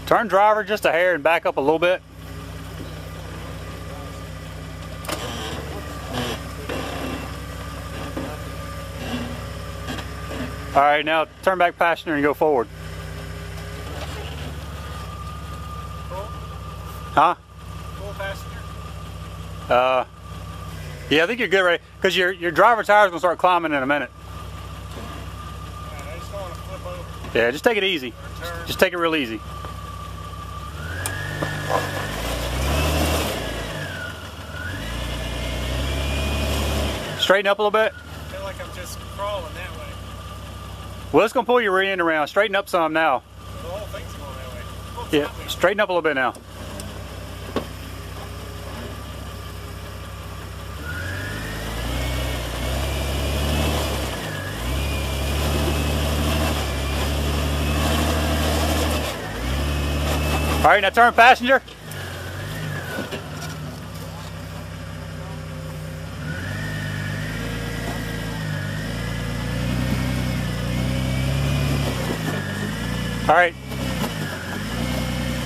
Turn driver just a hair and back up a little bit. All right, now turn back passenger and go forward. Huh? Full passenger? Yeah, I think you're good, right? Because your driver tire's gonna start climbing in a minute. Right, I just don't want to flip over. Yeah, just take it easy. Just take it real easy. Straighten up a little bit. I feel like I'm just crawling that way. Well, it's gonna pull your rear end around. Straighten up some now. The whole thing's going that way. Oh, Yeah, straighten up a little bit now. All right, now turn passenger. All right.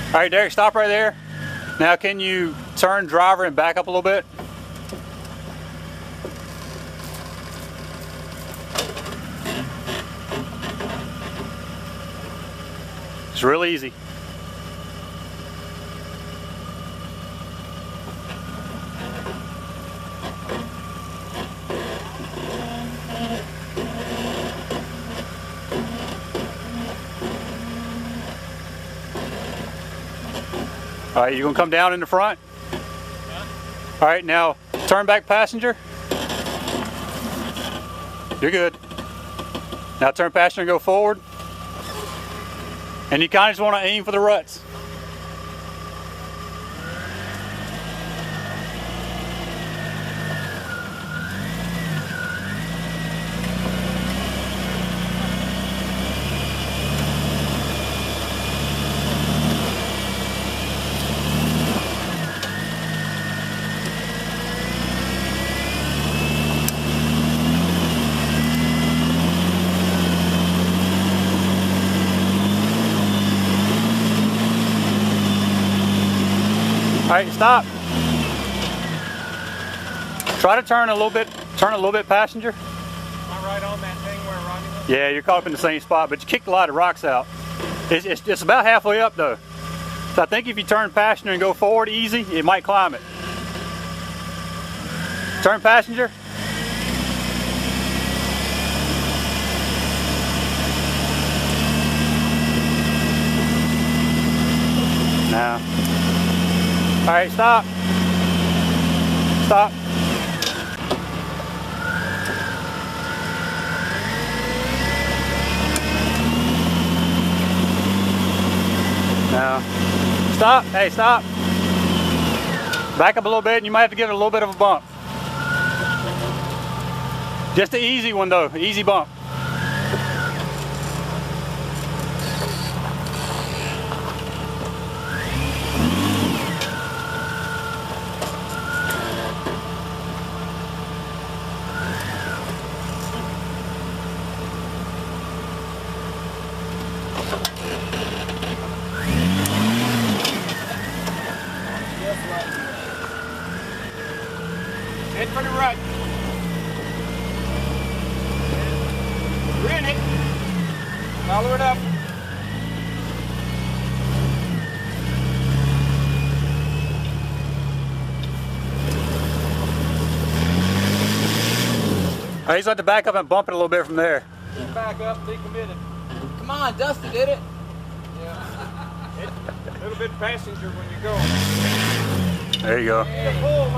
All right, Derek, stop right there. Now can you turn driver and back up a little bit? It's real easy. All right, you gonna come down in the front? Yeah. All right, now turn back passenger. You're good. Now turn passenger and go forward. And you kind of just want to aim for the ruts. All right, stop. Try to turn a little bit passenger. Am I right on that thing where Ronnie was? Yeah, you're caught up in the same spot, but you kicked a lot of rocks out. It's about halfway up though. So I think if you turn passenger and go forward easy, it might climb it. Turn passenger. Now. All right, stop. Stop. Now, stop. Hey, stop. Back up a little bit and you might have to give it a little bit of a bump. Just an easy one though, easy bump. Head for the right. You're in it. Follow it up. I just have to back up and bump it a little bit from there. Just back up, be committed. Come on, Dusty did it. Yeah. A little bit passenger when you go. There you go. Yeah, pull,